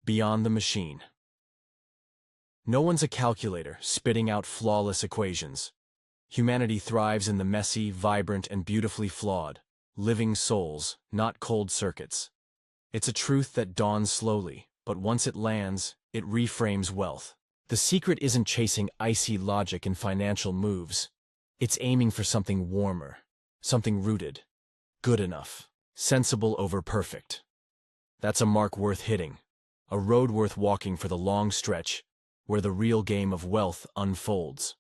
beyond the machine. No one's a calculator spitting out flawless equations. Humanity thrives in the messy, vibrant, and beautifully flawed, living souls, not cold circuits. It's a truth that dawns slowly, but once it lands, it reframes wealth. The secret isn't chasing icy logic in financial moves. It's aiming for something warmer, something rooted, good enough, sensible over perfect. That's a mark worth hitting, a road worth walking for the long stretch, where the real game of wealth unfolds.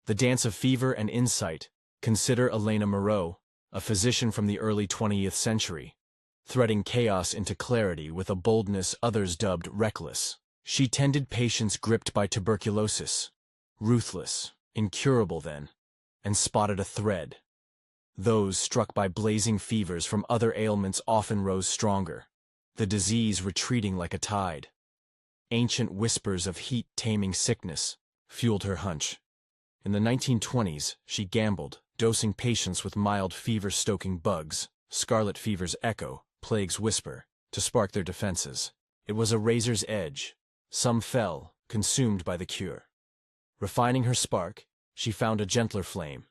The dance of fever and insight. Consider Elena Moreau, a physician from the early 20th century, threading chaos into clarity with a boldness others dubbed reckless. She tended patients gripped by tuberculosis, ruthless, incurable then, and spotted a thread. Those struck by blazing fevers from other ailments often rose stronger, the disease retreating like a tide. Ancient whispers of heat-taming sickness fueled her hunch. In the 1920s, she gambled, dosing patients with mild fever-stoking bugs, scarlet fever's echo, plague's whisper, to spark their defenses. It was a razor's edge. Some fell, consumed by the cure. Refining her spark, she found a gentler flame,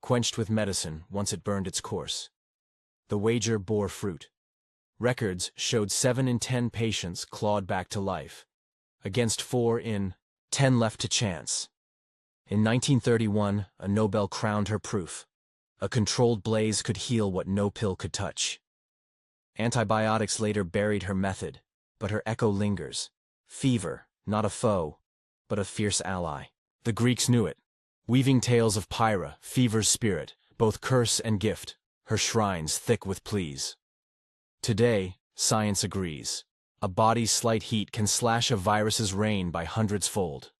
quenched with medicine once it burned its course. The wager bore fruit. Records showed 7 in 10 patients clawed back to life, against 4 in 10 left to chance. In 1931, a Nobel crowned her proof. A controlled blaze could heal what no pill could touch. Antibiotics later buried her method, but her echo lingers. Fever, not a foe, but a fierce ally. The Greeks knew it, weaving tales of Pyra, fever's spirit, both curse and gift, her shrines thick with pleas. Today, science agrees. A body's slight heat can slash a virus's reign by hundreds-fold.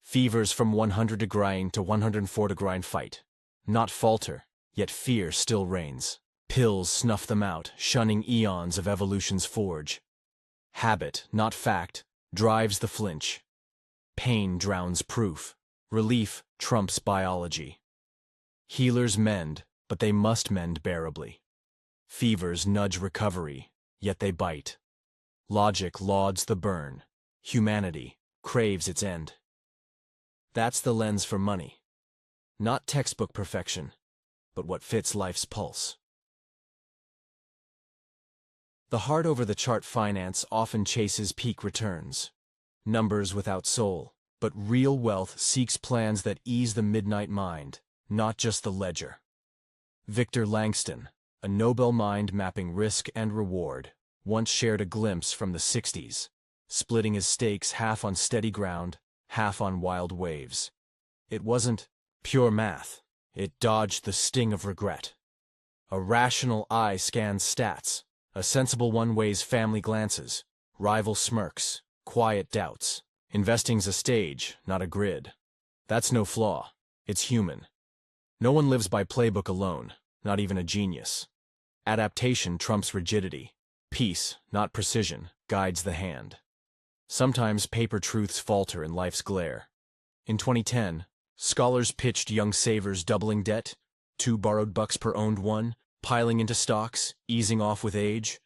Fevers from 100 degreeing to 104 degreeing fight. Not falter, yet fear still reigns. Pills snuff them out, shunning eons of evolution's forge. Habit, not fact, drives the flinch. Pain drowns proof. Relief trumps biology. Healers mend, but they must mend bearably. Fevers nudge recovery, yet they bite. Logic lauds the burn. Humanity craves its end. That's the lens for money. Not textbook perfection, but what fits life's pulse. The hard-over-the-chart finance often chases peak returns. Numbers without soul. But real wealth seeks plans that ease the midnight mind, not just the ledger. Victor Langston, a Nobel mind mapping risk and reward, once shared a glimpse from the 60s, splitting his stakes half on steady ground, half on wild waves. It wasn't pure math. It dodged the sting of regret. A rational eye scans stats. A sensible one weighs family glances, rival smirks, quiet doubts. Investing's a stage, not a grid. That's no flaw. It's human. No one lives by playbook alone, not even a genius. Adaptation trumps rigidity. Peace, not precision, guides the hand. Sometimes paper truths falter in life's glare. In 2010, scholars pitched young savers doubling debt, 2 borrowed bucks per owned one, piling into stocks, easing off with age.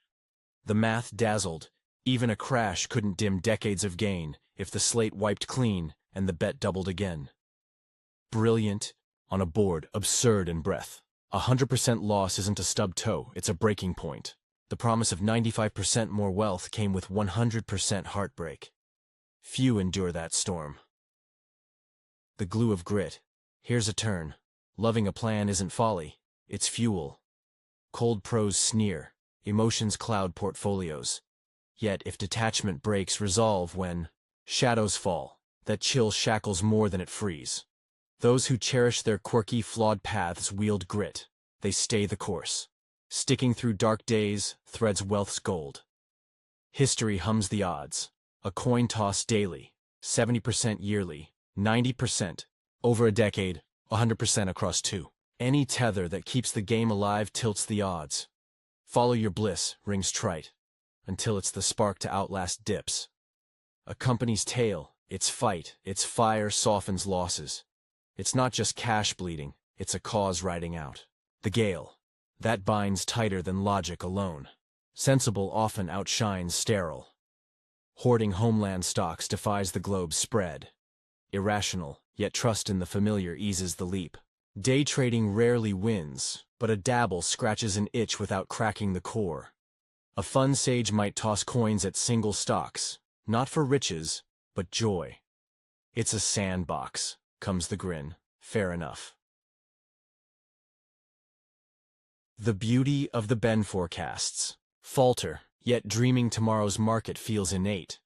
The math dazzled. Even a crash couldn't dim decades of gain if the slate wiped clean and the bet doubled again. Brilliant, on a board, absurd in breath. 100% loss isn't a stub toe, it's a breaking point. The promise of 95% more wealth came with 100% heartbreak. Few endure that storm. The glue of grit. Here's a turn. Loving a plan isn't folly, it's fuel. Cold pros sneer, emotions cloud portfolios. Yet if detachment breaks resolve when shadows fall, that chill shackles more than it frees. Those who cherish their quirky, flawed paths wield grit. They stay the course. Sticking through dark days threads wealth's gold. History hums the odds. A coin toss daily, 70% yearly, 90%, over a decade, 100% across 2. Any tether that keeps the game alive tilts the odds. Follow your bliss rings trite, until it's the spark to outlast dips. A company's tale, its fight, its fire softens losses. It's not just cash bleeding, it's a cause riding out. The gale, that binds tighter than logic alone. Sensible often outshines sterile. Hoarding homeland stocks defies the globe's spread. Irrational, yet trust in the familiar eases the leap. Day trading rarely wins, but a dabble scratches an itch without cracking the core. A fun sage might toss coins at single stocks, not for riches, but joy. It's a sandbox, comes the grin. Fair enough. The beauty of the Ben forecasts. Falter, yet dreaming tomorrow's market feels innate.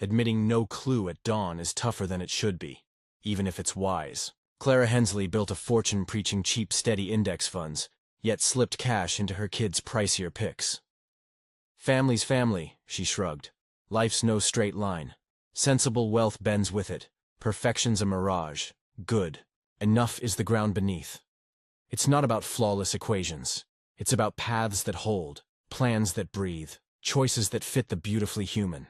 Admitting no clue at dawn is tougher than it should be, even if it's wise. Clara Hensley built a fortune preaching cheap, steady index funds, yet slipped cash into her kids' pricier picks. Family's family, she shrugged. Life's no straight line. Sensible wealth bends with it. Perfection's a mirage. Good. Enough is the ground beneath. It's not about flawless equations. It's about paths that hold, plans that breathe, choices that fit the beautifully human.